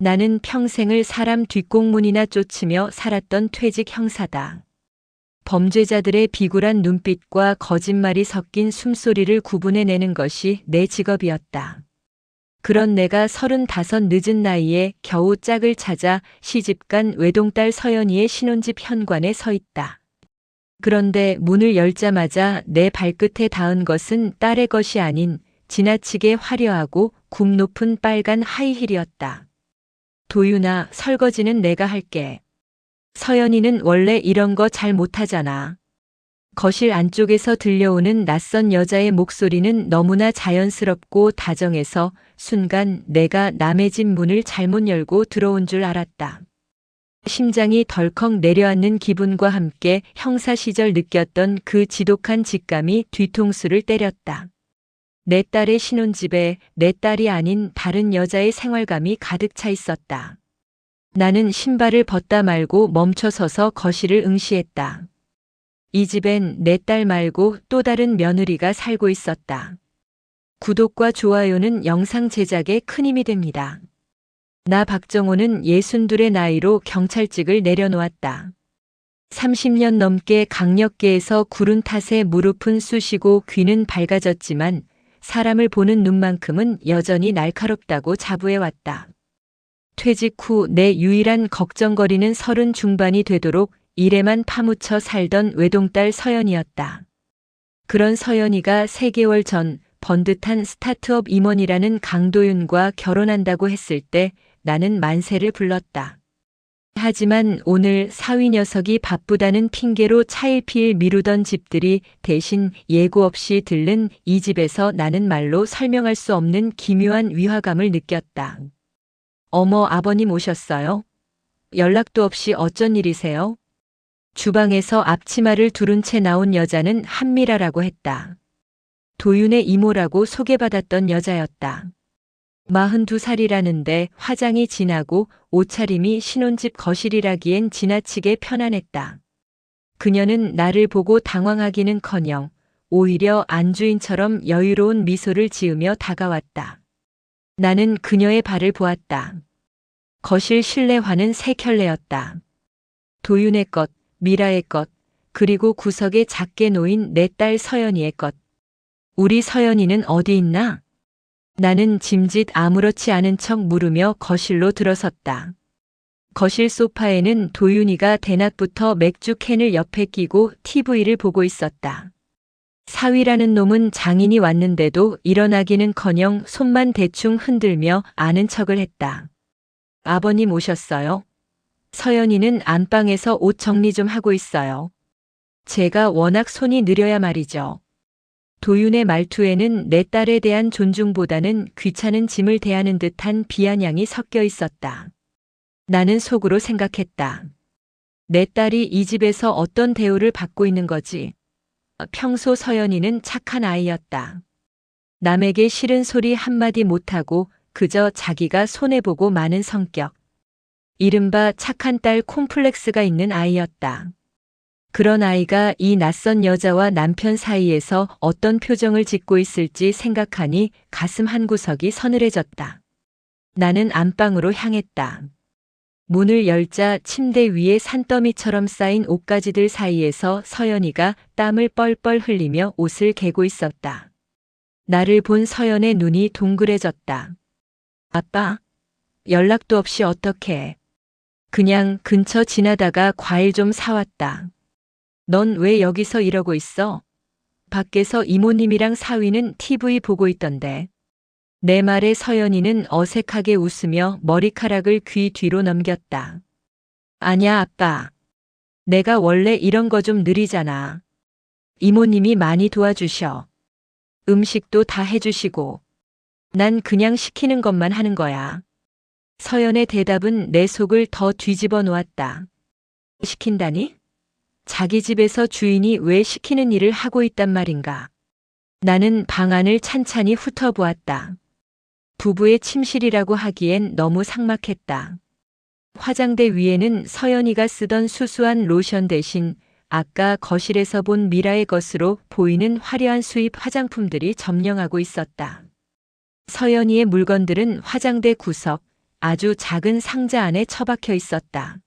나는 평생을 사람 뒷공문이나 쫓으며 살았던 퇴직 형사다. 범죄자들의 비굴한 눈빛과 거짓말이 섞인 숨소리를 구분해내는 것이 내 직업이었다. 그런 내가 35 늦은 나이에 겨우 짝을 찾아 시집간 외동딸 서연이의 신혼집 현관에 서 있다. 그런데 문을 열자마자 내 발끝에 닿은 것은 딸의 것이 아닌 지나치게 화려하고 굽 높은 빨간 하이힐이었다. 도윤아, 설거지는 내가 할게. 서연이는 원래 이런 거 잘 못하잖아. 거실 안쪽에서 들려오는 낯선 여자의 목소리는 너무나 자연스럽고 다정해서 순간 내가 남의 집 문을 잘못 열고 들어온 줄 알았다. 심장이 덜컥 내려앉는 기분과 함께 형사 시절 느꼈던 그 지독한 직감이 뒤통수를 때렸다. 내 딸의 신혼집에 내 딸이 아닌 다른 여자의 생활감이 가득 차 있었다. 나는 신발을 벗다 말고 멈춰서서 거실을 응시했다. 이 집엔 내 딸 말고 또 다른 며느리가 살고 있었다. 구독과 좋아요는 영상 제작에 큰 힘이 됩니다. 나 박정호는 62의 나이로 경찰직을 내려놓았다. 30년 넘게 강력계에서 구른 탓에 무릎은 쑤시고 귀는 밝아졌지만 사람을 보는 눈만큼은 여전히 날카롭다고 자부해왔다. 퇴직 후 내 유일한 걱정거리는 30 중반이 되도록 일에만 파묻혀 살던 외동딸 서연이었다. 그런 서연이가 3개월 전 번듯한 스타트업 임원이라는 강도윤과 결혼한다고 했을 때 나는 만세를 불렀다. 하지만 오늘 사위 녀석이 바쁘다는 핑계로 차일피일 미루던 집들이 대신 예고 없이 들른 이 집에서 나는 말로 설명할 수 없는 기묘한 위화감을 느꼈다. 어머, 아버님 오셨어요? 연락도 없이 어쩐 일이세요? 주방에서 앞치마를 두른 채 나온 여자는 한미라라고 했다. 도윤의 이모라고 소개받았던 여자였다. 42살이라는데 화장이 진하고 옷차림이 신혼집 거실이라기엔 지나치게 편안했다. 그녀는 나를 보고 당황하기는커녕 오히려 안주인처럼 여유로운 미소를 지으며 다가왔다. 나는 그녀의 발을 보았다. 거실 실내화는 3켤레였다. 도윤의 것, 미라의 것, 그리고 구석에 작게 놓인 내 딸 서연이의 것. 우리 서연이는 어디 있나? 나는 짐짓 아무렇지 않은 척 물으며 거실로 들어섰다. 거실 소파에는 도윤이가 대낮부터 맥주 캔을 옆에 끼고 TV를 보고 있었다. 사위라는 놈은 장인이 왔는데도 일어나기는커녕 손만 대충 흔들며 아는 척을 했다. 아버님 오셨어요? 서연이는 안방에서 옷 정리 좀 하고 있어요. 제가 워낙 손이 느려야 말이죠. 도윤의 말투에는 내 딸에 대한 존중보다는 귀찮은 짐을 대하는 듯한 비아냥이 섞여 있었다. 나는 속으로 생각했다. 내 딸이 이 집에서 어떤 대우를 받고 있는 거지? 평소 서연이는 착한 아이였다. 남에게 싫은 소리 한마디 못하고 그저 자기가 손해보고 마는 성격. 이른바 착한 딸 콤플렉스가 있는 아이였다. 그런 아이가 이 낯선 여자와 남편 사이에서 어떤 표정을 짓고 있을지 생각하니 가슴 한구석이 서늘해졌다. 나는 안방으로 향했다. 문을 열자 침대 위에 산더미처럼 쌓인 옷가지들 사이에서 서연이가 땀을 뻘뻘 흘리며 옷을 개고 있었다. 나를 본 서연의 눈이 동그래졌다. 아빠, 연락도 없이 어떡해. 그냥 근처 지나다가 과일 좀 사왔다. 넌 왜 여기서 이러고 있어? 밖에서 이모님이랑 사위는 TV 보고 있던데. 내 말에 서연이는 어색하게 웃으며 머리카락을 귀 뒤로 넘겼다. 아냐, 아빠. 내가 원래 이런 거 좀 느리잖아. 이모님이 많이 도와주셔. 음식도 다 해주시고. 난 그냥 시키는 것만 하는 거야. 서연의 대답은 내 속을 더 뒤집어 놓았다. 시킨다니? 자기 집에서 주인이 왜 시키는 일을 하고 있단 말인가? 나는 방안을 찬찬히 훑어보았다. 부부의 침실이라고 하기엔 너무 삭막했다. 화장대 위에는 서연이가 쓰던 수수한 로션 대신 아까 거실에서 본 미라의 것으로 보이는 화려한 수입 화장품들이 점령하고 있었다. 서연이의 물건들은 화장대 구석, 아주 작은 상자 안에 처박혀 있었다.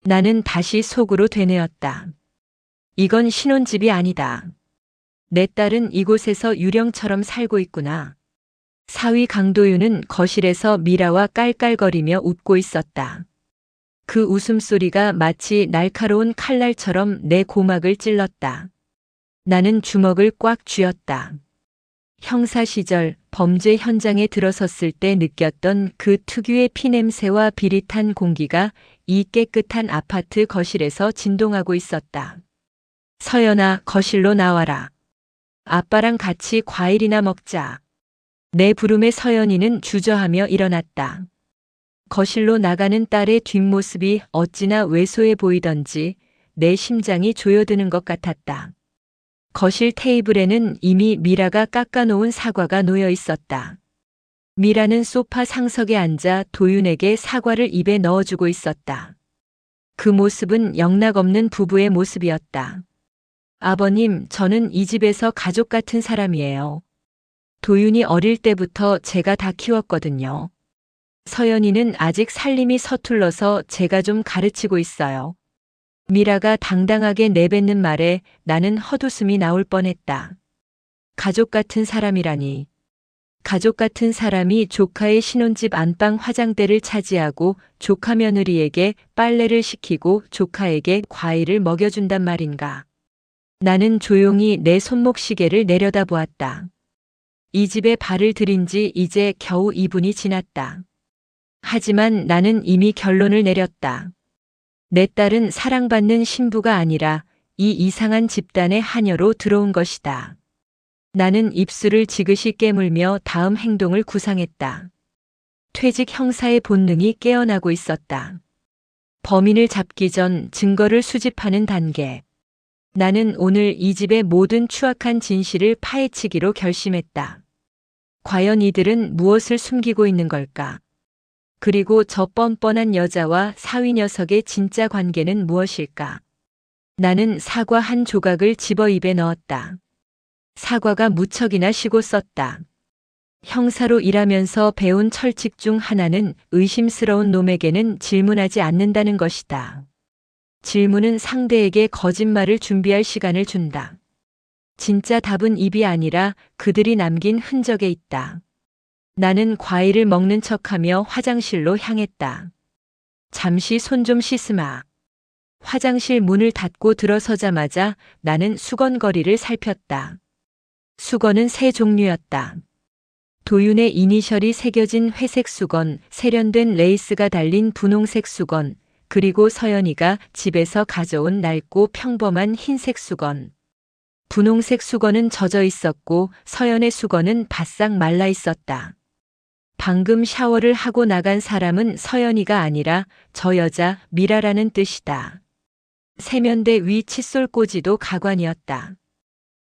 나는 다시 속으로 되뇌었다. 이건 신혼집이 아니다. 내 딸은 이곳에서 유령처럼 살고 있구나. 사위 강도윤은 거실에서 미라와 깔깔거리며 웃고 있었다. 그 웃음소리가 마치 날카로운 칼날처럼 내 고막을 찔렀다. 나는 주먹을 꽉 쥐었다. 형사 시절 범죄 현장에 들어섰을 때 느꼈던 그 특유의 피냄새와 비릿한 공기가 이 깨끗한 아파트 거실에서 진동하고 있었다. 서연아, 거실로 나와라. 아빠랑 같이 과일이나 먹자. 내 부름에 서연이는 주저하며 일어났다. 거실로 나가는 딸의 뒷모습이 어찌나 왜소해 보이던지 내 심장이 조여드는 것 같았다. 거실 테이블에는 이미 미라가 깎아놓은 사과가 놓여 있었다. 미라는 소파 상석에 앉아 도윤에게 사과를 입에 넣어주고 있었다. 그 모습은 영락없는 부부의 모습이었다. 아버님, 저는 이 집에서 가족 같은 사람이에요. 도윤이 어릴 때부터 제가 다 키웠거든요. 서연이는 아직 살림이 서툴러서 제가 좀 가르치고 있어요. 미라가 당당하게 내뱉는 말에 나는 헛웃음이 나올 뻔했다. 가족 같은 사람이라니. 가족 같은 사람이 조카의 신혼집 안방 화장대를 차지하고 조카 며느리에게 빨래를 시키고 조카에게 과일을 먹여준단 말인가. 나는 조용히 내 손목시계를 내려다보았다. 이 집에 발을 들인 지 이제 겨우 2분이 지났다. 하지만 나는 이미 결론을 내렸다. 내 딸은 사랑받는 신부가 아니라 이 이상한 집단의 하녀로 들어온 것이다. 나는 입술을 지그시 깨물며 다음 행동을 구상했다. 퇴직 형사의 본능이 깨어나고 있었다. 범인을 잡기 전 증거를 수집하는 단계. 나는 오늘 이 집의 모든 추악한 진실을 파헤치기로 결심했다. 과연 이들은 무엇을 숨기고 있는 걸까? 그리고 저 뻔뻔한 여자와 사위 녀석의 진짜 관계는 무엇일까? 나는 사과 한 조각을 집어 입에 넣었다. 사과가 무척이나 시고 썼다. 형사로 일하면서 배운 철칙 중 하나는 의심스러운 놈에게는 질문하지 않는다는 것이다. 질문은 상대에게 거짓말을 준비할 시간을 준다. 진짜 답은 입이 아니라 그들이 남긴 흔적에 있다. 나는 과일을 먹는 척하며 화장실로 향했다. 잠시 손 좀 씻으마. 화장실 문을 닫고 들어서자마자 나는 수건거리를 살폈다. 수건은 세 종류였다. 도윤의 이니셜이 새겨진 회색 수건, 세련된 레이스가 달린 분홍색 수건, 그리고 서연이가 집에서 가져온 낡고 평범한 흰색 수건. 분홍색 수건은 젖어 있었고 서연의 수건은 바싹 말라 있었다. 방금 샤워를 하고 나간 사람은 서연이가 아니라 저 여자 미라라는 뜻이다. 세면대 위 칫솔 꽂이도 가관이었다.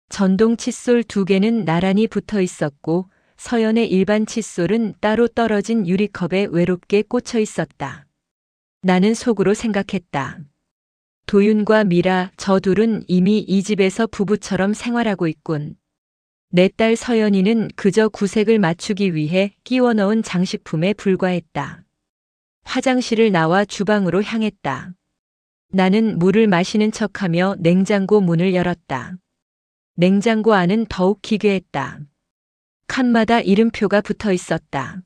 전동 칫솔 2개는 나란히 붙어 있었고 서연의 일반 칫솔은 따로 떨어진 유리컵에 외롭게 꽂혀 있었다. 나는 속으로 생각했다. 도윤과 미라, 저 둘은 이미 이 집에서 부부처럼 생활하고 있군. 내 딸 서연이는 그저 구색을 맞추기 위해 끼워 넣은 장식품에 불과했다. 화장실을 나와 주방으로 향했다. 나는 물을 마시는 척하며 냉장고 문을 열었다. 냉장고 안은 더욱 기괴했다. 칸마다 이름표가 붙어 있었다.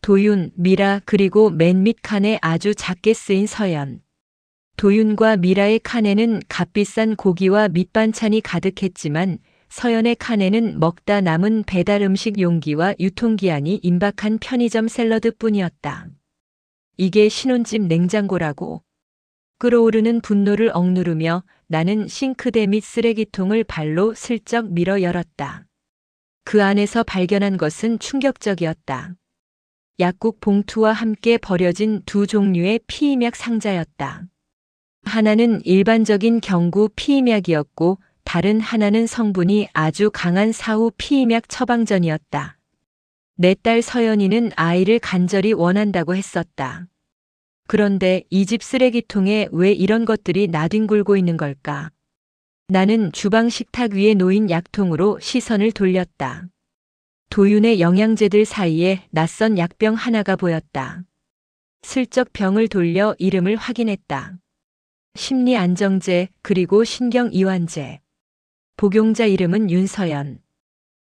도윤, 미라, 그리고 맨 밑 칸에 아주 작게 쓰인 서연. 도윤과 미라의 칸에는 값비싼 고기와 밑반찬이 가득했지만 서연의 칸에는 먹다 남은 배달 음식 용기와 유통기한이 임박한 편의점 샐러드뿐이었다. 이게 신혼집 냉장고라고. 끓어오르는 분노를 억누르며 나는 싱크대 및 쓰레기통을 발로 슬쩍 밀어 열었다. 그 안에서 발견한 것은 충격적이었다. 약국 봉투와 함께 버려진 두 종류의 피임약 상자였다. 하나는 일반적인 경구 피임약이었고 다른 하나는 성분이 아주 강한 사후 피임약 처방전이었다. 내 딸 서연이는 아이를 간절히 원한다고 했었다. 그런데 이 집 쓰레기통에 왜 이런 것들이 나뒹굴고 있는 걸까? 나는 주방 식탁 위에 놓인 약통으로 시선을 돌렸다. 도윤의 영양제들 사이에 낯선 약병 하나가 보였다. 슬쩍 병을 돌려 이름을 확인했다. 심리안정제 그리고 신경이완제. 복용자 이름은 윤서연.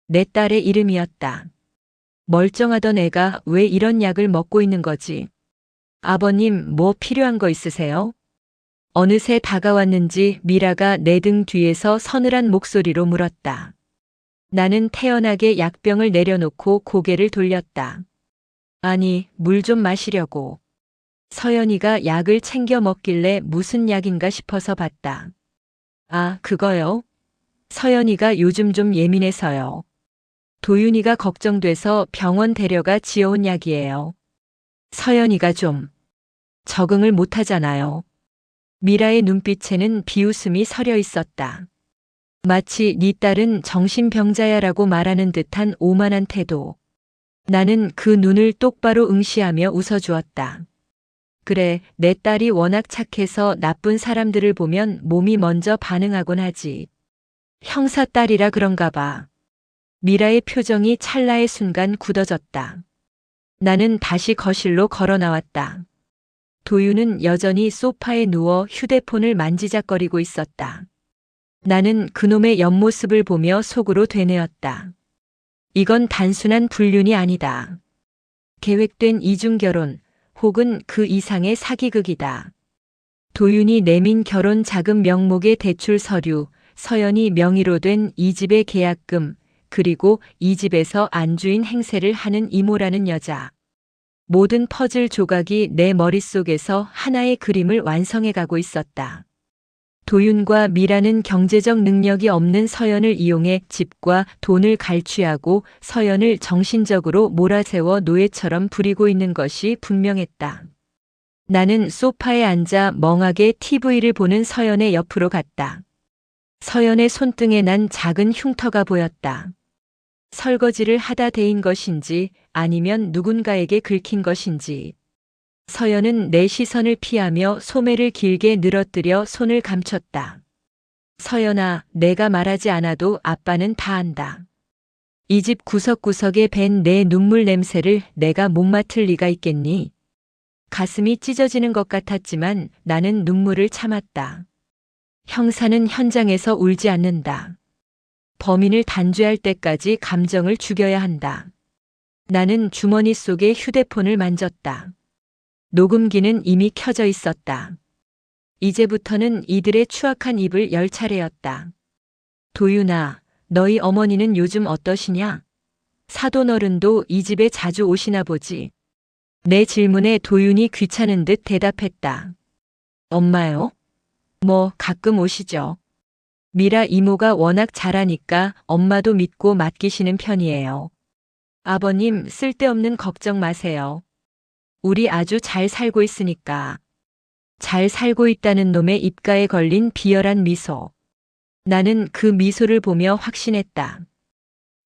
내 딸의 이름이었다. 멀쩡하던 애가 왜 이런 약을 먹고 있는 거지? 아버님, 뭐 필요한 거 있으세요? 어느새 다가왔는지 미라가 내 등 뒤에서 서늘한 목소리로 물었다. 나는 태연하게 약병을 내려놓고 고개를 돌렸다. 아니, 물 좀 마시려고. 서연이가 약을 챙겨 먹길래 무슨 약인가 싶어서 봤다. 아, 그거요? 서연이가 요즘 좀 예민해서요. 도윤이가 걱정돼서 병원 데려가 지어온 약이에요. 서연이가 좀 적응을 못하잖아요. 미라의 눈빛에는 비웃음이 서려 있었다. 마치 네 딸은 정신병자야라고 말하는 듯한 오만한 태도. 나는 그 눈을 똑바로 응시하며 웃어주었다. 그래, 내 딸이 워낙 착해서 나쁜 사람들을 보면 몸이 먼저 반응하곤 하지. 형사 딸이라 그런가 봐. 미라의 표정이 찰나의 순간 굳어졌다. 나는 다시 거실로 걸어 나왔다. 도윤은 여전히 소파에 누워 휴대폰을 만지작거리고 있었다. 나는 그놈의 옆모습을 보며 속으로 되뇌었다. 이건 단순한 불륜이 아니다. 계획된 이중결혼 혹은 그 이상의 사기극이다. 도윤이 내민 결혼 자금 명목의 대출 서류, 서연이 명의로 된 이 집의 계약금, 그리고 이 집에서 안주인 행세를 하는 이모라는 여자. 모든 퍼즐 조각이 내 머릿속에서 하나의 그림을 완성해 가고 있었다. 도윤과 미라는 경제적 능력이 없는 서연을 이용해 집과 돈을 갈취하고 서연을 정신적으로 몰아세워 노예처럼 부리고 있는 것이 분명했다. 나는 소파에 앉아 멍하게 TV를 보는 서연의 옆으로 갔다. 서연의 손등에 난 작은 흉터가 보였다. 설거지를 하다 데인 것인지 아니면 누군가에게 긁힌 것인지. 서연은 내 시선을 피하며 소매를 길게 늘어뜨려 손을 감췄다. 서연아, 내가 말하지 않아도 아빠는 다 안다. 이 집 구석구석에 밴 내 눈물 냄새를 내가 못 맡을 리가 있겠니? 가슴이 찢어지는 것 같았지만 나는 눈물을 참았다. 형사는 현장에서 울지 않는다. 범인을 단죄할 때까지 감정을 죽여야 한다. 나는 주머니 속에 휴대폰을 만졌다. 녹음기는 이미 켜져 있었다. 이제부터는 이들의 추악한 입을 열 차례였다. 도윤아, 너희 어머니는 요즘 어떠시냐? 사돈 어른도 이 집에 자주 오시나 보지. 내 질문에 도윤이 귀찮은 듯 대답했다. 엄마요? 뭐 가끔 오시죠. 미라 이모가 워낙 잘하니까 엄마도 믿고 맡기시는 편이에요. 아버님, 쓸데없는 걱정 마세요. 우리 아주 잘 살고 있으니까. 잘 살고 있다는 놈의 입가에 걸린 비열한 미소. 나는 그 미소를 보며 확신했다.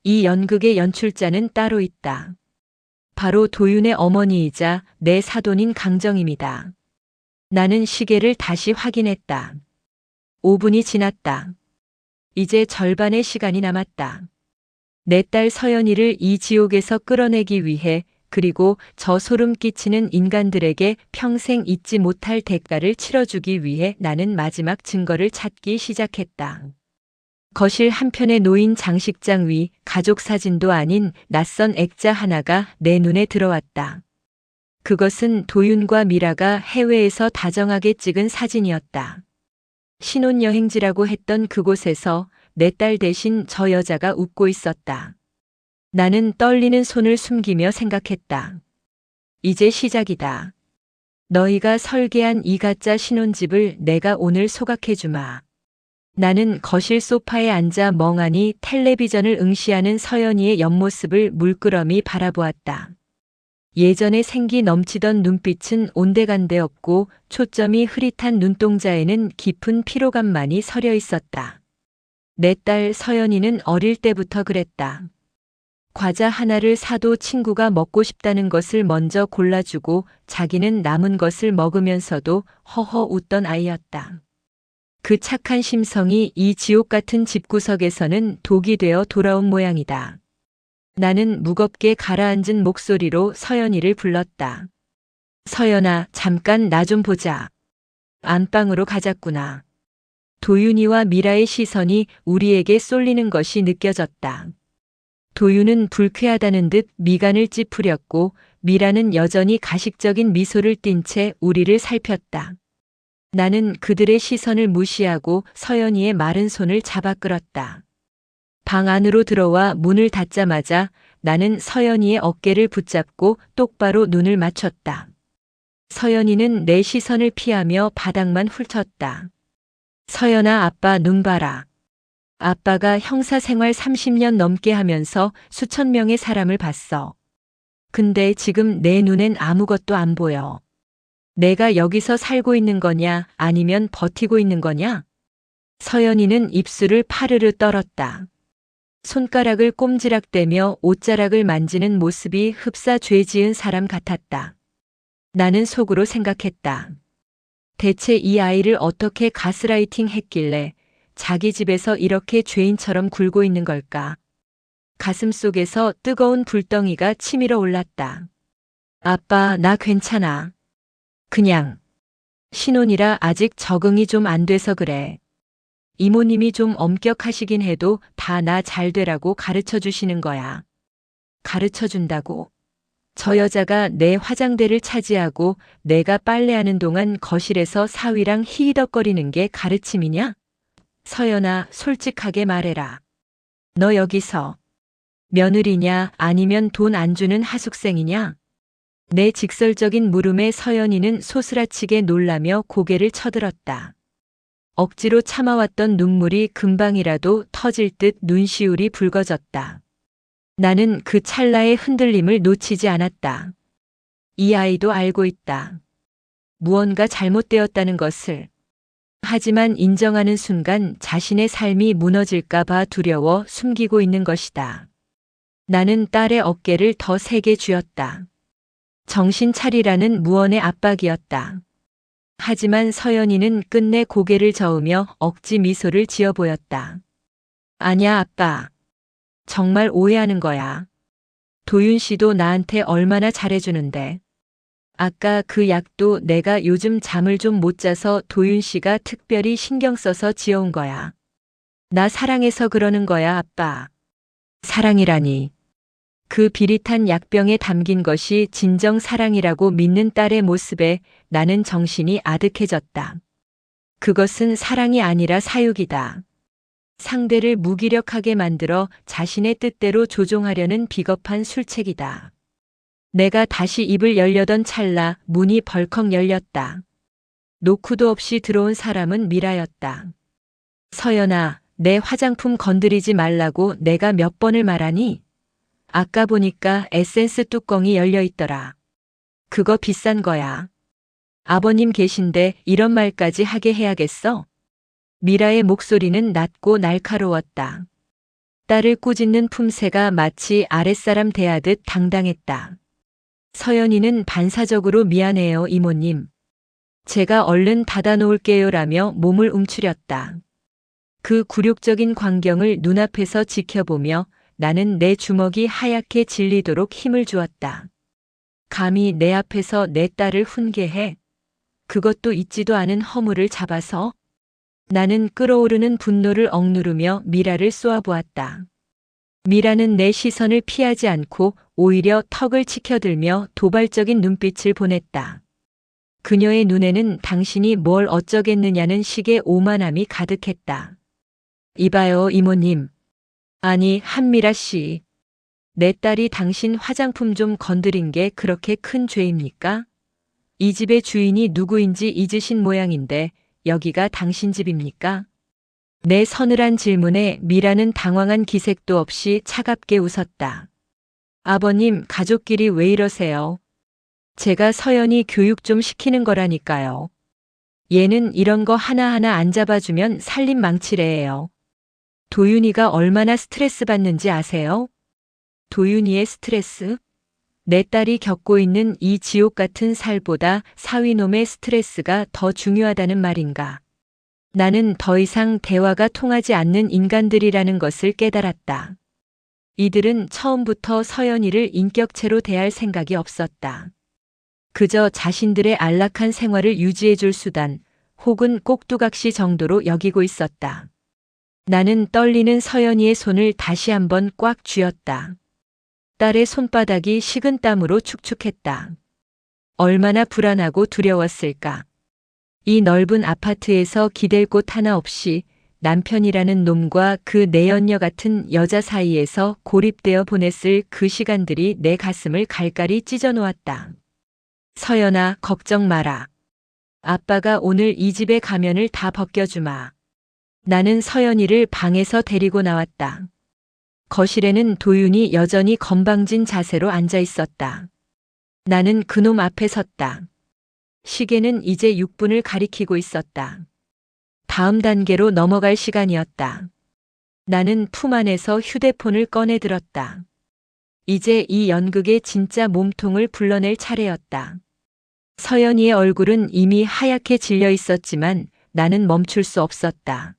이 연극의 연출자는 따로 있다. 바로 도윤의 어머니이자 내 사돈인 강정임이다. 나는 시계를 다시 확인했다. 5분이 지났다. 이제 절반의 시간이 남았다. 내 딸 서연이를 이 지옥에서 끌어내기 위해 그리고 저 소름 끼치는 인간들에게 평생 잊지 못할 대가를 치러주기 위해 나는 마지막 증거를 찾기 시작했다. 거실 한편에 놓인 장식장 위 가족 사진도 아닌 낯선 액자 하나가 내 눈에 들어왔다. 그것은 도윤과 미라가 해외에서 다정하게 찍은 사진이었다. 신혼여행지라고 했던 그곳에서 내 딸 대신 저 여자가 웃고 있었다. 나는 떨리는 손을 숨기며 생각했다. 이제 시작이다. 너희가 설계한 이 가짜 신혼집을 내가 오늘 소각해주마. 나는 거실 소파에 앉아 멍하니 텔레비전을 응시하는 서연이의 옆모습을 물끄러미 바라보았다. 예전에 생기 넘치던 눈빛은 온데간데 없고 초점이 흐릿한 눈동자에는 깊은 피로감만이 서려 있었다. 내 딸 서연이는 어릴 때부터 그랬다. 과자 하나를 사도 친구가 먹고 싶다는 것을 먼저 골라주고 자기는 남은 것을 먹으면서도 허허 웃던 아이였다. 그 착한 심성이 이 지옥 같은 집구석에서는 독이 되어 돌아온 모양이다. 나는 무겁게 가라앉은 목소리로 서연이를 불렀다. 서연아, 잠깐 나 좀 보자. 안방으로 가자꾸나. 도윤이와 미라의 시선이 우리에게 쏠리는 것이 느껴졌다. 도윤은 불쾌하다는 듯 미간을 찌푸렸고 미라는 여전히 가식적인 미소를 띤 채 우리를 살폈다. 나는 그들의 시선을 무시하고 서연이의 마른 손을 잡아 끌었다. 방 안으로 들어와 문을 닫자마자 나는 서연이의 어깨를 붙잡고 똑바로 눈을 맞췄다. 서연이는 내 시선을 피하며 바닥만 훑었다. 서연아, 아빠 눈 봐라. 아빠가 형사 생활 30년 넘게 하면서 수천 명의 사람을 봤어. 근데 지금 내 눈엔 아무것도 안 보여. 내가 여기서 살고 있는 거냐, 아니면 버티고 있는 거냐? 서연이는 입술을 파르르 떨었다. 손가락을 꼼지락대며 옷자락을 만지는 모습이 흡사 죄 지은 사람 같았다. 나는 속으로 생각했다. 대체 이 아이를 어떻게 가스라이팅 했길래 자기 집에서 이렇게 죄인처럼 굴고 있는 걸까? 가슴 속에서 뜨거운 불덩이가 치밀어 올랐다. 아빠, 나 괜찮아. 그냥 신혼이라 아직 적응이 좀 안 돼서 그래. 이모님이 좀 엄격하시긴 해도 다 나 잘 되라고 가르쳐 주시는 거야. 가르쳐 준다고? 저 여자가 내 화장대를 차지하고 내가 빨래하는 동안 거실에서 사위랑 히히덕거리는 게 가르침이냐? 서연아, 솔직하게 말해라. 너 여기서 며느리냐, 아니면 돈 안 주는 하숙생이냐? 내 직설적인 물음에 서연이는 소스라치게 놀라며 고개를 쳐들었다. 억지로 참아왔던 눈물이 금방이라도 터질 듯 눈시울이 붉어졌다. 나는 그 찰나의 흔들림을 놓치지 않았다. 이 아이도 알고 있다. 무언가 잘못되었다는 것을. 하지만 인정하는 순간 자신의 삶이 무너질까봐 두려워 숨기고 있는 것이다. 나는 딸의 어깨를 더 세게 쥐었다. 정신 차리라는 무언의 압박이었다. 하지만 서연이는 끝내 고개를 저으며 억지 미소를 지어 보였다. 아냐, 아빠. 정말 오해하는 거야. 도윤 씨도 나한테 얼마나 잘해주는데. 아까 그 약도 내가 요즘 잠을 좀 못 자서 도윤 씨가 특별히 신경 써서 지어온 거야. 나 사랑해서 그러는 거야, 아빠. 사랑이라니. 그 비릿한 약병에 담긴 것이 진정 사랑이라고 믿는 딸의 모습에 나는 정신이 아득해졌다. 그것은 사랑이 아니라 사육이다. 상대를 무기력하게 만들어 자신의 뜻대로 조종하려는 비겁한 술책이다. 내가 다시 입을 열려던 찰나 문이 벌컥 열렸다. 노크도 없이 들어온 사람은 미라였다. 서연아, 내 화장품 건드리지 말라고 내가 몇 번을 말하니? 아까 보니까 에센스 뚜껑이 열려 있더라. 그거 비싼 거야. 아버님 계신데 이런 말까지 하게 해야겠어? 미라의 목소리는 낮고 날카로웠다. 딸을 꾸짖는 품새가 마치 아랫사람 대하듯 당당했다. 서연이는 반사적으로 미안해요, 이모님. 제가 얼른 닫아놓을게요라며 몸을 움츠렸다. 그 굴욕적인 광경을 눈앞에서 지켜보며 나는 내 주먹이 하얗게 질리도록 힘을 주었다. 감히 내 앞에서 내 딸을 훈계해? 그것도 있지도 않은 허물을 잡아서? 나는 끓어오르는 분노를 억누르며 미라를 쏘아보았다. 미라는 내 시선을 피하지 않고 오히려 턱을 치켜들며 도발적인 눈빛을 보냈다. 그녀의 눈에는 당신이 뭘 어쩌겠느냐는 식의 오만함이 가득했다. 이봐요, 이모님. 아니, 한미라 씨. 내 딸이 당신 화장품 좀 건드린 게 그렇게 큰 죄입니까? 이 집의 주인이 누구인지 잊으신 모양인데 여기가 당신 집입니까? 내 서늘한 질문에 미라는 당황한 기색도 없이 차갑게 웃었다. 아버님, 가족끼리 왜 이러세요? 제가 서연이 교육 좀 시키는 거라니까요. 얘는 이런 거 하나하나 안 잡아주면 살림 망치래요. 도윤이가 얼마나 스트레스 받는지 아세요? 도윤이의 스트레스? 내 딸이 겪고 있는 이 지옥 같은 살보다 사위놈의 스트레스가 더 중요하다는 말인가? 나는 더 이상 대화가 통하지 않는 인간들이라는 것을 깨달았다. 이들은 처음부터 서연이를 인격체로 대할 생각이 없었다. 그저 자신들의 안락한 생활을 유지해줄 수단 혹은 꼭두각시 정도로 여기고 있었다. 나는 떨리는 서연이의 손을 다시 한번 꽉 쥐었다. 딸의 손바닥이 식은 땀으로 축축했다. 얼마나 불안하고 두려웠을까. 이 넓은 아파트에서 기댈 곳 하나 없이 남편이라는 놈과 그 내연녀 같은 여자 사이에서 고립되어 보냈을 그 시간들이 내 가슴을 갈갈이 찢어 놓았다. 서연아, 걱정 마라. 아빠가 오늘 이 집의 가면을 다 벗겨주마. 나는 서연이를 방에서 데리고 나왔다. 거실에는 도윤이 여전히 건방진 자세로 앉아 있었다. 나는 그놈 앞에 섰다. 시계는 이제 6분을 가리키고 있었다. 다음 단계로 넘어갈 시간이었다. 나는 품 안에서 휴대폰을 꺼내 들었다. 이제 이 연극의 진짜 몸통을 불러낼 차례였다. 서연이의 얼굴은 이미 하얗게 질려 있었지만 나는 멈출 수 없었다.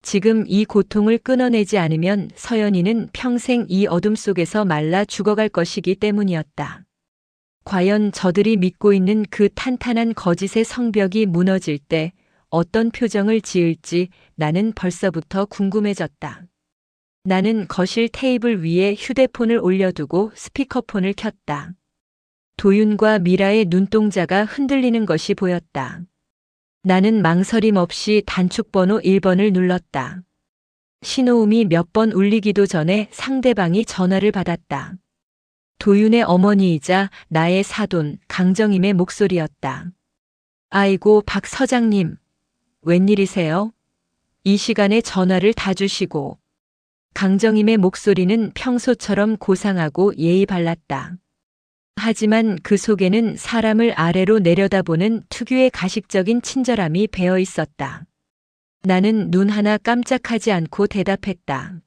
지금 이 고통을 끊어내지 않으면 서연이는 평생 이 어둠 속에서 말라 죽어갈 것이기 때문이었다. 과연 저들이 믿고 있는 그 탄탄한 거짓의 성벽이 무너질 때 어떤 표정을 지을지 나는 벌써부터 궁금해졌다. 나는 거실 테이블 위에 휴대폰을 올려두고 스피커폰을 켰다. 도윤과 미라의 눈동자가 흔들리는 것이 보였다. 나는 망설임 없이 단축번호 1번을 눌렀다. 신호음이 몇 번 울리기도 전에 상대방이 전화를 받았다. 도윤의 어머니이자 나의 사돈 강정임의 목소리였다. 아이고, 박 서장님. 웬일이세요? 이 시간에 전화를 다 주시고. 강정임의 목소리는 평소처럼 고상하고 예의 발랐다. 하지만 그 속에는 사람을 아래로 내려다보는 특유의 가식적인 친절함이 배어 있었다. 나는 눈 하나 깜짝하지 않고 대답했다.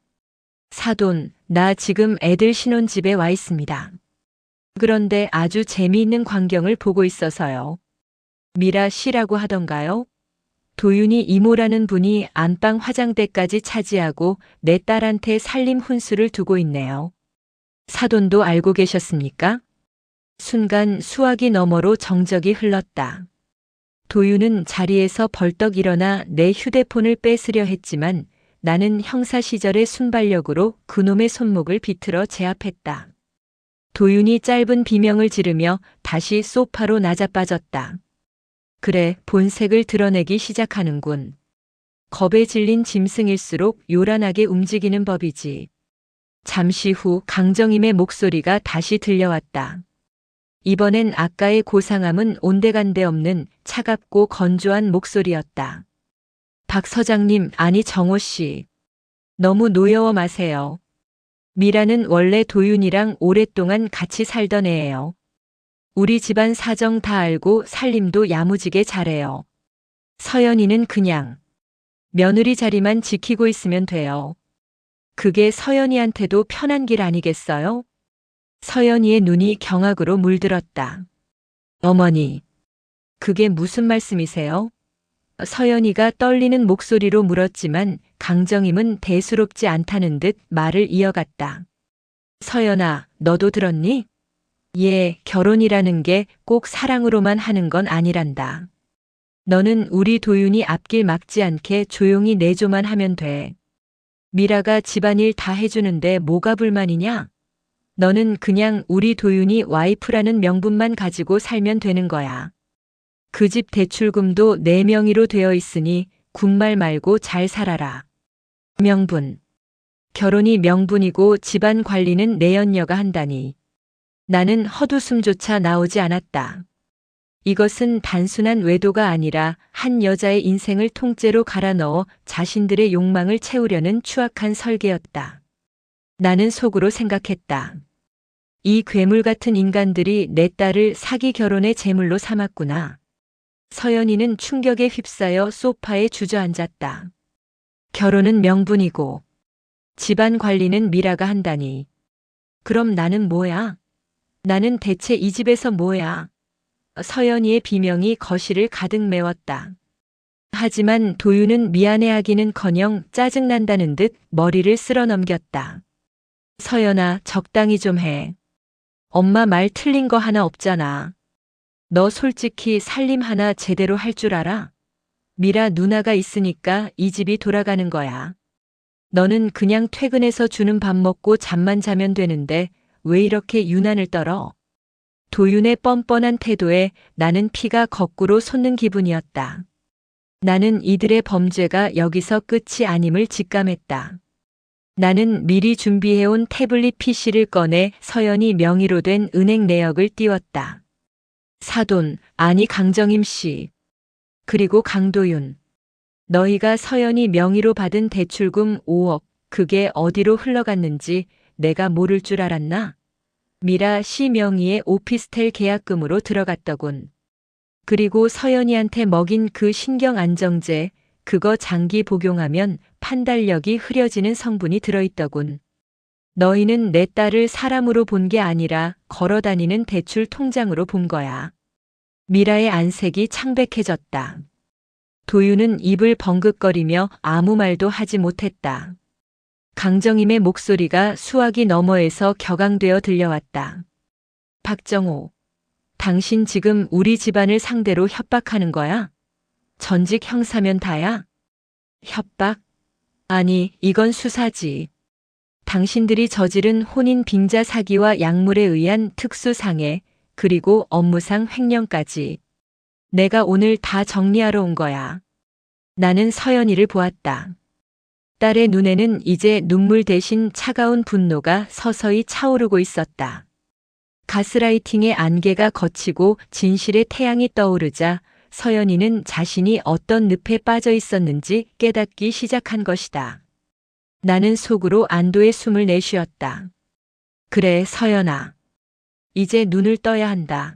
사돈, 나 지금 애들 신혼집에 와 있습니다. 그런데 아주 재미있는 광경을 보고 있어서요. 미라 씨라고 하던가요? 도윤이 이모라는 분이 안방 화장대까지 차지하고 내 딸한테 살림 훈수를 두고 있네요. 사돈도 알고 계셨습니까? 순간 수화기 너머로 정적이 흘렀다. 도윤은 자리에서 벌떡 일어나 내 휴대폰을 뺏으려 했지만 나는 형사 시절의 순발력으로 그놈의 손목을 비틀어 제압했다. 도윤이 짧은 비명을 지르며 다시 소파로 나자빠졌다. 그래, 본색을 드러내기 시작하는군. 겁에 질린 짐승일수록 요란하게 움직이는 법이지. 잠시 후 강정임의 목소리가 다시 들려왔다. 이번엔 아까의 고상함은 온데간데 없는 차갑고 건조한 목소리였다. 박 서장님, 아니 정호 씨. 너무 노여워 마세요. 미라는 원래 도윤이랑 오랫동안 같이 살던 애예요. 우리 집안 사정 다 알고 살림도 야무지게 잘해요. 서연이는 그냥 며느리 자리만 지키고 있으면 돼요. 그게 서연이한테도 편한 길 아니겠어요? 서연이의 눈이 경악으로 물들었다. 어머니, 그게 무슨 말씀이세요? 서연이가 떨리는 목소리로 물었지만 강정임은 대수롭지 않다는 듯 말을 이어갔다. 서연아, 너도 들었니? 예, 결혼이라는 게 꼭 사랑으로만 하는 건 아니란다. 너는 우리 도윤이 앞길 막지 않게 조용히 내조만 하면 돼. 미라가 집안일 다 해주는데 뭐가 불만이냐? 너는 그냥 우리 도윤이 와이프라는 명분만 가지고 살면 되는 거야. 그 집 대출금도 내 명의로 되어 있으니 군말 말고 잘 살아라. 명분. 결혼이 명분이고 집안 관리는 내연녀가 한다니. 나는 헛웃음조차 나오지 않았다. 이것은 단순한 외도가 아니라 한 여자의 인생을 통째로 갈아넣어 자신들의 욕망을 채우려는 추악한 설계였다. 나는 속으로 생각했다. 이 괴물 같은 인간들이 내 딸을 사기 결혼의 제물로 삼았구나. 서연이는 충격에 휩싸여 소파에 주저앉았다. 결혼은 명분이고 집안 관리는 미라가 한다니. 그럼 나는 뭐야? 나는 대체 이 집에서 뭐야? 서연이의 비명이 거실을 가득 메웠다. 하지만 도윤은 미안해하기는커녕 짜증난다는 듯 머리를 쓸어 넘겼다. 서연아, 적당히 좀 해. 엄마 말 틀린 거 하나 없잖아. 너 솔직히 살림 하나 제대로 할 줄 알아? 미라 누나가 있으니까 이 집이 돌아가는 거야. 너는 그냥 퇴근해서 주는 밥 먹고 잠만 자면 되는데 왜 이렇게 유난을 떨어? 도윤의 뻔뻔한 태도에 나는 피가 거꾸로 솟는 기분이었다. 나는 이들의 범죄가 여기서 끝이 아님을 직감했다. 나는 미리 준비해온 태블릿 PC를 꺼내 서연이 명의로 된 은행 내역을 띄웠다. 사돈, 아니 강정임 씨. 그리고 강도윤. 너희가 서연이 명의로 받은 대출금 5억, 그게 어디로 흘러갔는지 내가 모를 줄 알았나? 미라 씨 명의의 오피스텔 계약금으로 들어갔더군. 그리고 서연이한테 먹인 그 신경안정제, 그거 장기 복용하면 판단력이 흐려지는 성분이 들어있더군. 너희는 내 딸을 사람으로 본 게 아니라 걸어다니는 대출 통장으로 본 거야. 미라의 안색이 창백해졌다. 도윤은 입을 벙긋거리며 아무 말도 하지 못했다. 강정임의 목소리가 수화기 너머에서 격앙되어 들려왔다. 박정호, 당신 지금 우리 집안을 상대로 협박하는 거야? 전직 형사면 다야? 협박? 아니, 이건 수사지. 당신들이 저지른 혼인 빙자 사기와 약물에 의한 특수상해, 그리고 업무상 횡령까지. 내가 오늘 다 정리하러 온 거야. 나는 서연이를 보았다. 딸의 눈에는 이제 눈물 대신 차가운 분노가 서서히 차오르고 있었다. 가스라이팅의 안개가 걷히고 진실의 태양이 떠오르자 서연이는 자신이 어떤 늪에 빠져 있었는지 깨닫기 시작한 것이다. 나는 속으로 안도의 숨을 내쉬었다. 그래, 서연아. 이제 눈을 떠야 한다.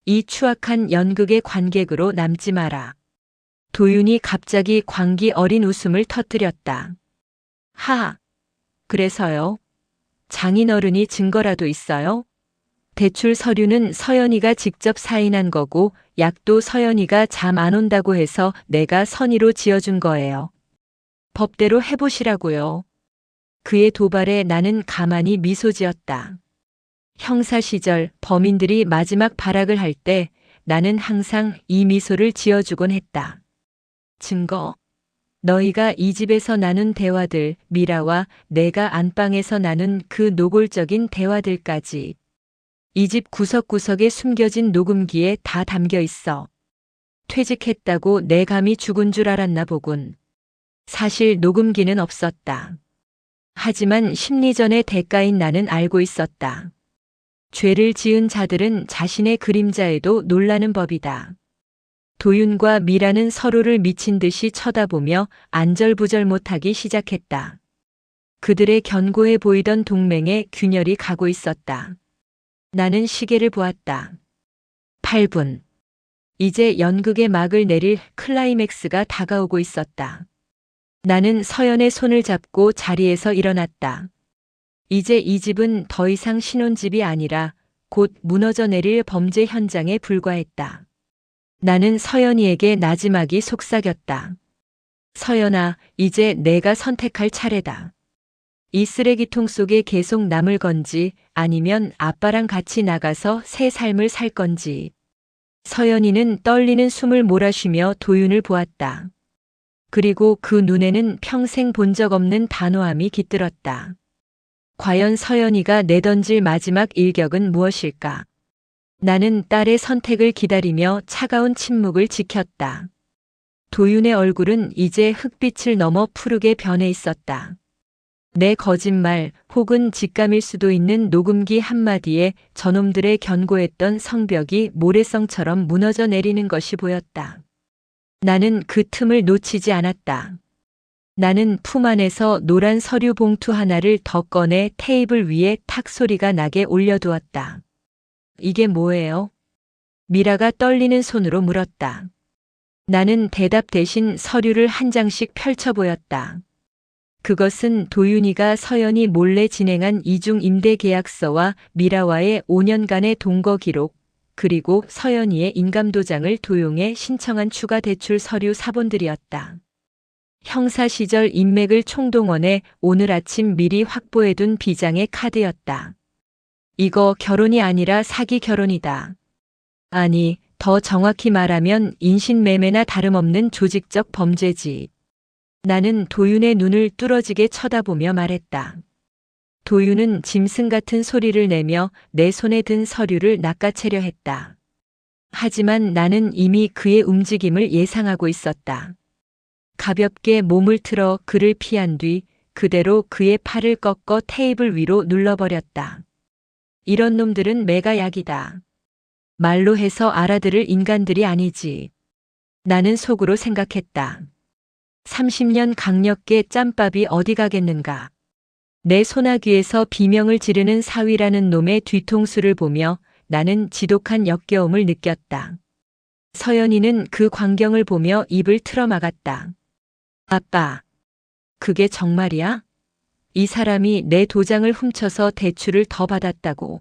이 추악한 연극의 관객으로 남지 마라. 도윤이 갑자기 광기 어린 웃음을 터뜨렸다. 하하. 그래서요? 장인어른이 증거라도 있어요? 대출 서류는 서연이가 직접 사인한 거고 약도 서연이가 잠 안 온다고 해서 내가 선의로 지어준 거예요. 법대로 해보시라고요. 그의 도발에 나는 가만히 미소 지었다. 형사 시절 범인들이 마지막 발악을 할 때 나는 항상 이 미소를 지어주곤 했다. 증거. 너희가 이 집에서 나눈 대화들, 미라와 내가 안방에서 나눈 그 노골적인 대화들까지. 이 집 구석구석에 숨겨진 녹음기에 다 담겨 있어. 퇴직했다고 내 감이 죽은 줄 알았나 보군. 사실 녹음기는 없었다. 하지만 심리전의 대가인 나는 알고 있었다. 죄를 지은 자들은 자신의 그림자에도 놀라는 법이다. 도윤과 미라는 서로를 미친 듯이 쳐다보며 안절부절 못하기 시작했다. 그들의 견고해 보이던 동맹에 균열이 가고 있었다. 나는 시계를 보았다. 8분. 이제 연극의 막을 내릴 클라이맥스가 다가오고 있었다. 나는 서연의 손을 잡고 자리에서 일어났다. 이제 이 집은 더 이상 신혼집이 아니라 곧 무너져 내릴 범죄 현장에 불과했다. 나는 서연이에게 나지막이 속삭였다. 서연아, 이제 내가 선택할 차례다. 이 쓰레기통 속에 계속 남을 건지 아니면 아빠랑 같이 나가서 새 삶을 살 건지. 서연이는 떨리는 숨을 몰아쉬며 도윤을 보았다. 그리고 그 눈에는 평생 본 적 없는 단호함이 깃들었다. 과연 서연이가 내던질 마지막 일격은 무엇일까? 나는 딸의 선택을 기다리며 차가운 침묵을 지켰다. 도윤의 얼굴은 이제 흑빛을 넘어 푸르게 변해 있었다. 내 거짓말 혹은 직감일 수도 있는 녹음기 한마디에 저놈들의 견고했던 성벽이 모래성처럼 무너져 내리는 것이 보였다. 나는 그 틈을 놓치지 않았다. 나는 품 안에서 노란 서류 봉투 하나를 더 꺼내 테이블 위에 탁 소리가 나게 올려두었다. 이게 뭐예요? 미라가 떨리는 손으로 물었다. 나는 대답 대신 서류를 한 장씩 펼쳐 보였다. 그것은 도윤이가 서연이 몰래 진행한 이중 임대 계약서와 미라와의 5년간의 동거 기록, 그리고 서연이의 인감도장을 도용해 신청한 추가 대출 서류 사본들이었다. 형사 시절 인맥을 총동원해 오늘 아침 미리 확보해둔 비장의 카드였다. 이거 결혼이 아니라 사기 결혼이다. 아니, 더 정확히 말하면 인신매매나 다름없는 조직적 범죄지. 나는 도윤의 눈을 뚫어지게 쳐다보며 말했다. 도윤은 짐승 같은 소리를 내며 내 손에 든 서류를 낚아채려 했다. 하지만 나는 이미 그의 움직임을 예상하고 있었다. 가볍게 몸을 틀어 그를 피한 뒤 그대로 그의 팔을 꺾어 테이블 위로 눌러버렸다. 이런 놈들은 매가 약이다. 말로 해서 알아들을 인간들이 아니지. 나는 속으로 생각했다. 30년 강력계 짬밥이 어디 가겠는가. 내 소나귀에서 비명을 지르는 사위라는 놈의 뒤통수를 보며 나는 지독한 역겨움을 느꼈다. 서연이는 그 광경을 보며 입을 틀어막았다. 아빠, 그게 정말이야? 이 사람이 내 도장을 훔쳐서 대출을 더 받았다고.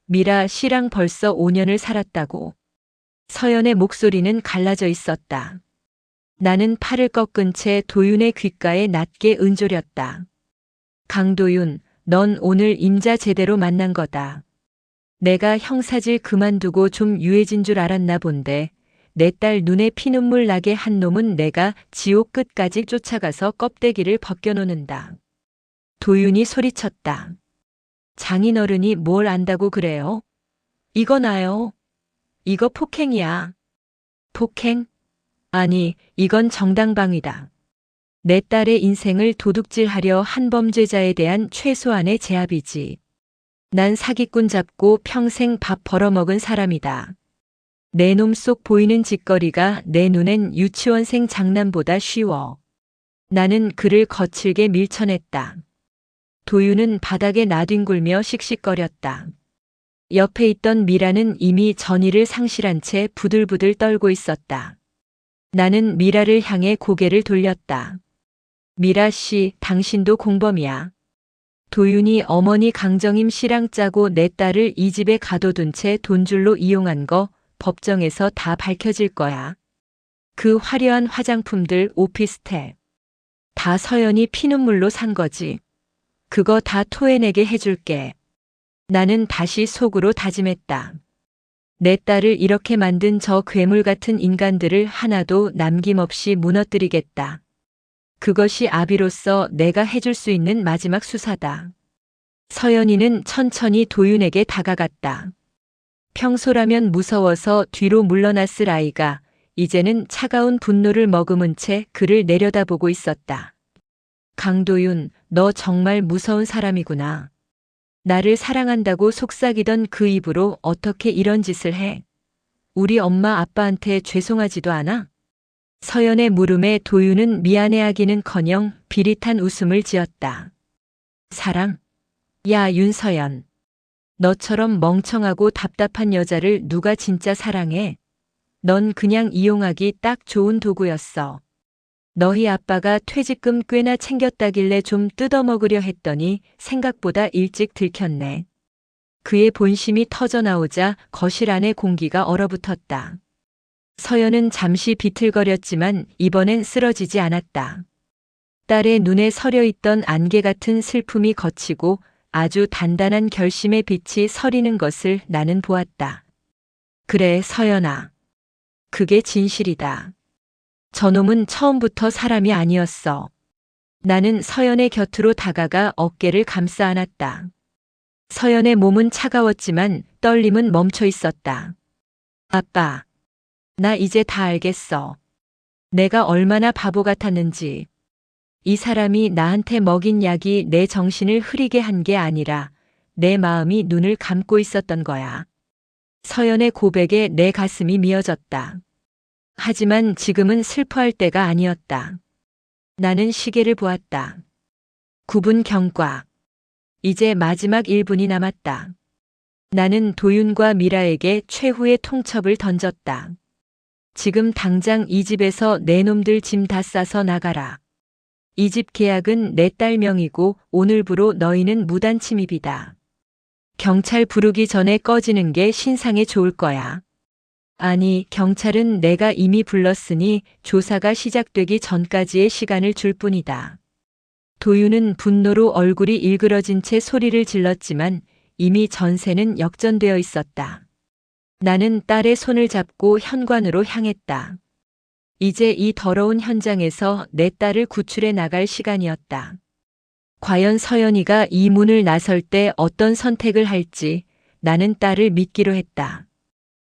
미라 씨랑 벌써 5년을 살았다고. 서연의 목소리는 갈라져 있었다. 나는 팔을 꺾은 채 도윤의 귓가에 낮게 은조렸다. 강도윤, 넌 오늘 임자 제대로 만난 거다. 내가 형사질 그만두고 좀 유해진 줄 알았나 본데 내 딸 눈에 피눈물 나게 한 놈은 내가 지옥 끝까지 쫓아가서 껍데기를 벗겨놓는다. 도윤이 소리쳤다. 장인어른이 뭘 안다고 그래요? 이거 나요. 이거 폭행이야. 폭행? 아니, 이건 정당방위다. 내 딸의 인생을 도둑질하려 한 범죄자에 대한 최소한의 제압이지. 난 사기꾼 잡고 평생 밥 벌어먹은 사람이다. 내 놈 속 보이는 짓거리가 내 눈엔 유치원생 장난보다 쉬워. 나는 그를 거칠게 밀쳐냈다. 도윤은 바닥에 나뒹굴며 씩씩거렸다. 옆에 있던 미라는 이미 전의를 상실한 채 부들부들 떨고 있었다. 나는 미라를 향해 고개를 돌렸다. 미라 씨, 당신도 공범이야. 도윤이 어머니 강정임 씨랑 짜고 내 딸을 이 집에 가둬둔 채 돈줄로 이용한 거 법정에서 다 밝혀질 거야. 그 화려한 화장품들, 오피스텔. 다 서연이 피눈물로 산 거지. 그거 다 토해내게 해줄게. 나는 다시 속으로 다짐했다. 내 딸을 이렇게 만든 저 괴물 같은 인간들을 하나도 남김없이 무너뜨리겠다. 그것이 아비로서 내가 해줄 수 있는 마지막 수사다. 서연이는 천천히 도윤에게 다가갔다. 평소라면 무서워서 뒤로 물러났을 아이가 이제는 차가운 분노를 머금은 채 그를 내려다보고 있었다. 강도윤, 너 정말 무서운 사람이구나. 나를 사랑한다고 속삭이던 그 입으로 어떻게 이런 짓을 해? 우리 엄마 아빠한테 죄송하지도 않아? 서연의 물음에 도윤은 미안해하기는커녕 비릿한 웃음을 지었다. 사랑? 야, 윤서연. 너처럼 멍청하고 답답한 여자를 누가 진짜 사랑해? 넌 그냥 이용하기 딱 좋은 도구였어. 너희 아빠가 퇴직금 꽤나 챙겼다길래 좀 뜯어먹으려 했더니 생각보다 일찍 들켰네. 그의 본심이 터져나오자 거실 안의 공기가 얼어붙었다. 서연은 잠시 비틀거렸지만 이번엔 쓰러지지 않았다. 딸의 눈에 서려있던 안개 같은 슬픔이 걷히고 아주 단단한 결심의 빛이 서리는 것을 나는 보았다. 그래, 서연아. 그게 진실이다. 저놈은 처음부터 사람이 아니었어. 나는 서연의 곁으로 다가가 어깨를 감싸 안았다. 서연의 몸은 차가웠지만 떨림은 멈춰 있었다. 아빠, 나 이제 다 알겠어. 내가 얼마나 바보 같았는지. 이 사람이 나한테 먹인 약이 내 정신을 흐리게 한 게 아니라 내 마음이 눈을 감고 있었던 거야. 서연의 고백에 내 가슴이 미어졌다. 하지만 지금은 슬퍼할 때가 아니었다. 나는 시계를 보았다. 9분 경과. 이제 마지막 1분이 남았다. 나는 도윤과 미라에게 최후의 통첩을 던졌다. 지금 당장 이 집에서 내 놈들 짐 다 싸서 나가라. 이 집 계약은 내 딸 명이고 오늘부로 너희는 무단 침입이다. 경찰 부르기 전에 꺼지는 게 신상에 좋을 거야. 아니, 경찰은 내가 이미 불렀으니 조사가 시작되기 전까지의 시간을 줄 뿐이다. 도윤은 분노로 얼굴이 일그러진 채 소리를 질렀지만 이미 전세는 역전되어 있었다. 나는 딸의 손을 잡고 현관으로 향했다. 이제 이 더러운 현장에서 내 딸을 구출해 나갈 시간이었다. 과연 서연이가 이 문을 나설 때 어떤 선택을 할지 나는 딸을 믿기로 했다.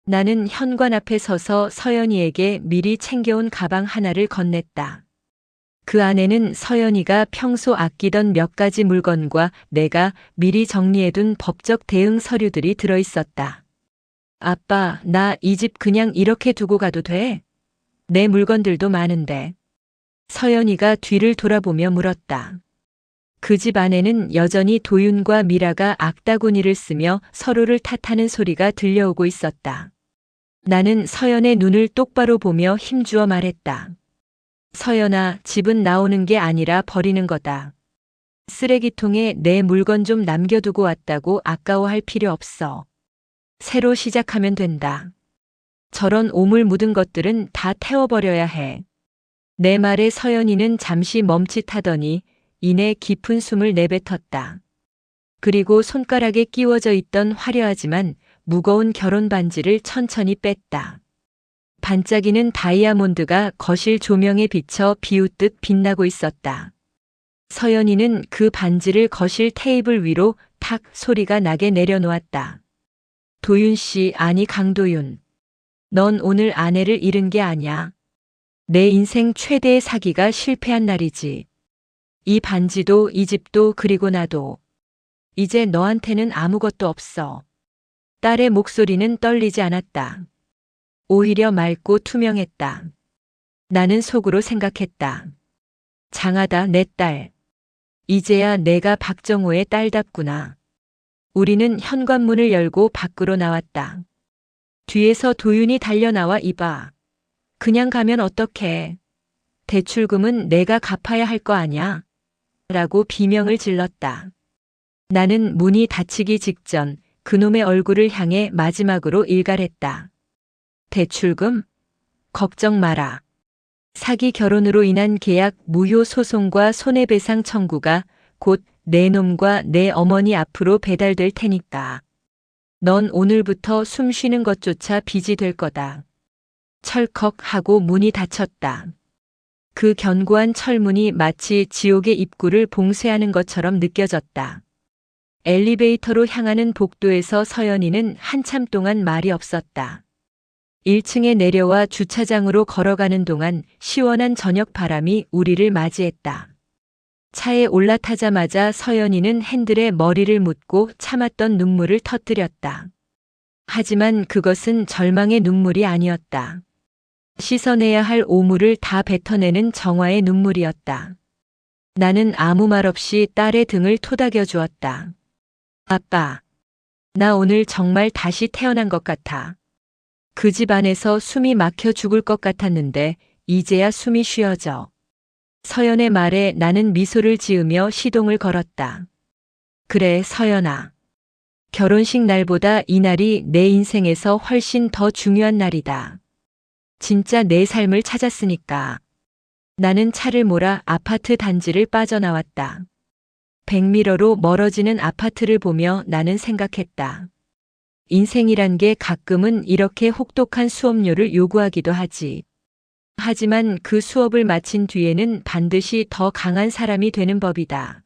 나는 현관 앞에 서서 서연이에게 미리 챙겨온 가방 하나를 건넸다. 그 안에는 서연이가 평소 아끼던 몇 가지 물건과 내가 미리 정리해둔 법적 대응 서류들이 들어있었다. 아빠, 나 이 집 그냥 이렇게 두고 가도 돼? 내 물건들도 많은데. 서연이가 뒤를 돌아보며 물었다. 그 집 안에는 여전히 도윤과 미라가 악다구니를 쓰며 서로를 탓하는 소리가 들려오고 있었다. 나는 서연의 눈을 똑바로 보며 힘주어 말했다. 서연아, 집은 나오는 게 아니라 버리는 거다. 쓰레기통에 내 물건 좀 남겨두고 왔다고 아까워할 필요 없어. 새로 시작하면 된다. 저런 오물 묻은 것들은 다 태워버려야 해. 내 말에 서연이는 잠시 멈칫하더니 이내 깊은 숨을 내뱉었다. 그리고 손가락에 끼워져 있던 화려하지만 무거운 결혼 반지를 천천히 뺐다. 반짝이는 다이아몬드가 거실 조명에 비쳐 비웃듯 빛나고 있었다. 서연이는 그 반지를 거실 테이블 위로 탁 소리가 나게 내려놓았다. 도윤 씨, 아니 강도윤. 넌 오늘 아내를 잃은 게 아냐. 내 인생 최대의 사기가 실패한 날이지. 이 반지도 이 집도 그리고 나도. 이제 너한테는 아무것도 없어. 딸의 목소리는 떨리지 않았다. 오히려 맑고 투명했다. 나는 속으로 생각했다. 장하다 내 딸. 이제야 내가 박정호의 딸답구나. 우리는 현관문을 열고 밖으로 나왔다. 뒤에서 도윤이 달려나와 이봐. 그냥 가면 어떡해. 대출금은 내가 갚아야 할 거 아냐. 라고 비명을 질렀다. 나는 문이 닫히기 직전 그놈의 얼굴을 향해 마지막으로 일갈했다. 대출금? 걱정 마라. 사기 결혼으로 인한 계약 무효 소송과 손해배상 청구가 곧 내 놈과 내 어머니 앞으로 배달될 테니까. 넌 오늘부터 숨 쉬는 것조차 빚이 될 거다. 철컥 하고 문이 닫혔다. 그 견고한 철문이 마치 지옥의 입구를 봉쇄하는 것처럼 느껴졌다. 엘리베이터로 향하는 복도에서 서연이는 한참 동안 말이 없었다. 1층에 내려와 주차장으로 걸어가는 동안 시원한 저녁 바람이 우리를 맞이했다. 차에 올라타자마자 서연이는 핸들에 머리를 묻고 참았던 눈물을 터뜨렸다. 하지만 그것은 절망의 눈물이 아니었다. 씻어내야 할 오물을 다 뱉어내는 정화의 눈물이었다. 나는 아무 말 없이 딸의 등을 토닥여 주었다. 아빠, 나 오늘 정말 다시 태어난 것 같아. 그 집 안에서 숨이 막혀 죽을 것 같았는데 이제야 숨이 쉬어져. 서연의 말에 나는 미소를 지으며 시동을 걸었다. 그래, 서연아. 결혼식 날보다 이 날이 내 인생에서 훨씬 더 중요한 날이다. 진짜 내 삶을 찾았으니까. 나는 차를 몰아 아파트 단지를 빠져나왔다. 백미러로 멀어지는 아파트를 보며 나는 생각했다. 인생이란 게 가끔은 이렇게 혹독한 수업료를 요구하기도 하지. 하지만 그 수업을 마친 뒤에는 반드시 더 강한 사람이 되는 법이다.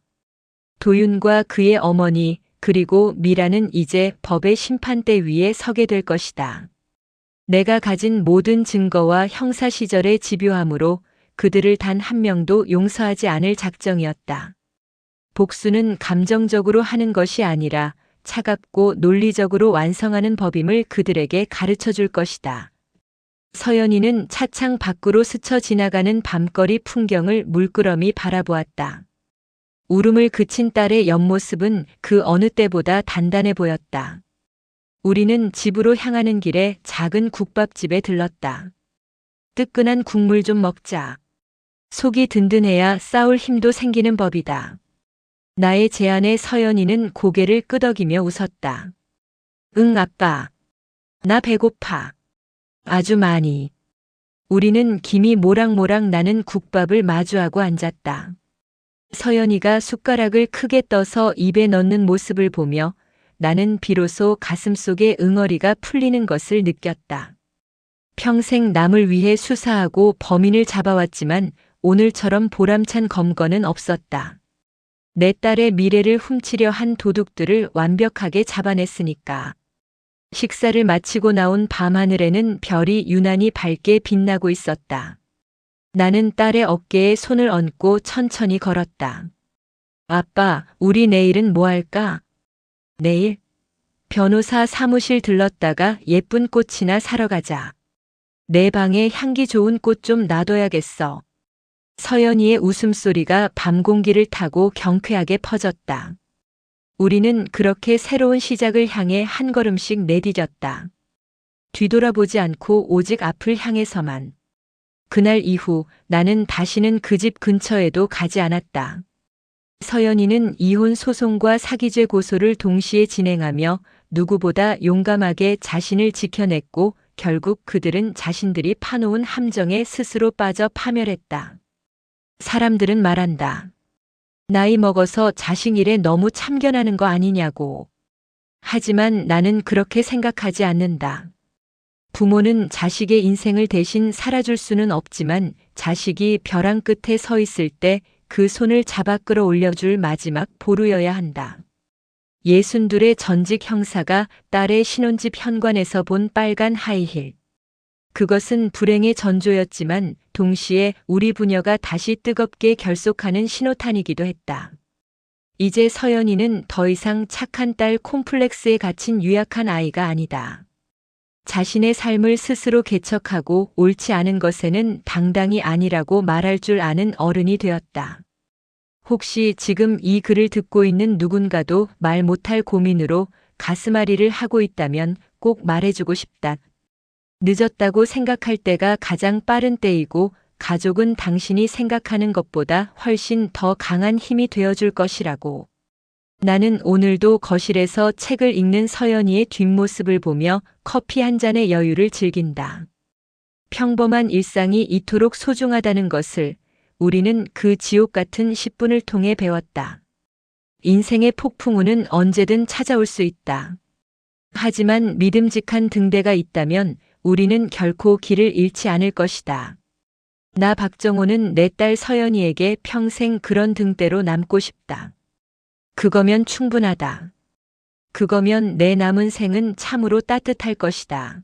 도윤과 그의 어머니 그리고 미라는 이제 법의 심판대 위에 서게 될 것이다. 내가 가진 모든 증거와 형사 시절의 집요함으로 그들을 단 한 명도 용서하지 않을 작정이었다. 복수는 감정적으로 하는 것이 아니라 차갑고 논리적으로 완성하는 법임을 그들에게 가르쳐 줄 것이다. 서연이는 차창 밖으로 스쳐 지나가는 밤거리 풍경을 물끄러미 바라보았다. 울음을 그친 딸의 옆모습은 그 어느 때보다 단단해 보였다. 우리는 집으로 향하는 길에 작은 국밥집에 들렀다. 뜨끈한 국물 좀 먹자. 속이 든든해야 싸울 힘도 생기는 법이다. 나의 제안에 서연이는 고개를 끄덕이며 웃었다. 응, 아빠. 나 배고파. 아주 많이. 우리는 김이 모락모락 나는 국밥을 마주하고 앉았다. 서연이가 숟가락을 크게 떠서 입에 넣는 모습을 보며 나는 비로소 가슴속의 응어리가 풀리는 것을 느꼈다. 평생 남을 위해 수사하고 범인을 잡아왔지만 오늘처럼 보람찬 검거는 없었다. 내 딸의 미래를 훔치려 한 도둑들을 완벽하게 잡아냈으니까. 식사를 마치고 나온 밤하늘에는 별이 유난히 밝게 빛나고 있었다. 나는 딸의 어깨에 손을 얹고 천천히 걸었다. 아빠, 우리 내일은 뭐 할까? 내일? 변호사 사무실 들렀다가 예쁜 꽃이나 사러 가자. 내 방에 향기 좋은 꽃 좀 놔둬야겠어. 서연이의 웃음소리가 밤 공기를 타고 경쾌하게 퍼졌다. 우리는 그렇게 새로운 시작을 향해 한 걸음씩 내디뎠다. 뒤돌아보지 않고 오직 앞을 향해서만. 그날 이후 나는 다시는 그 집 근처에도 가지 않았다. 서연이는 이혼 소송과 사기죄 고소를 동시에 진행하며 누구보다 용감하게 자신을 지켜냈고 결국 그들은 자신들이 파놓은 함정에 스스로 빠져 파멸했다. 사람들은 말한다. 나이 먹어서 자식 일에 너무 참견하는 거 아니냐고. 하지만 나는 그렇게 생각하지 않는다. 부모는 자식의 인생을 대신 살아줄 수는 없지만 자식이 벼랑 끝에 서 있을 때 그 손을 잡아 끌어올려줄 마지막 보루여야 한다. 62의 전직 형사가 딸의 신혼집 현관에서 본 빨간 하이힐. 그것은 불행의 전조였지만 동시에 우리 부녀가 다시 뜨겁게 결속하는 신호탄이기도 했다. 이제 서연이는 더 이상 착한 딸 콤플렉스에 갇힌 유약한 아이가 아니다. 자신의 삶을 스스로 개척하고 옳지 않은 것에는 당당히 아니라고 말할 줄 아는 어른이 되었다. 혹시 지금 이 글을 듣고 있는 누군가도 말 못할 고민으로 가슴앓이를 하고 있다면 꼭 말해주고 싶다. 늦었다고 생각할 때가 가장 빠른 때이고 가족은 당신이 생각하는 것보다 훨씬 더 강한 힘이 되어줄 것이라고. 나는 오늘도 거실에서 책을 읽는 서연이의 뒷모습을 보며 커피 한 잔의 여유를 즐긴다. 평범한 일상이 이토록 소중하다는 것을 우리는 그 지옥 같은 10분을 통해 배웠다. 인생의 폭풍우는 언제든 찾아올 수 있다. 하지만 믿음직한 등대가 있다면 우리는 결코 길을 잃지 않을 것이다. 나 박정호는 내 딸 서연이에게 평생 그런 등대로 남고 싶다. 그거면 충분하다. 그거면 내 남은 생은 참으로 따뜻할 것이다.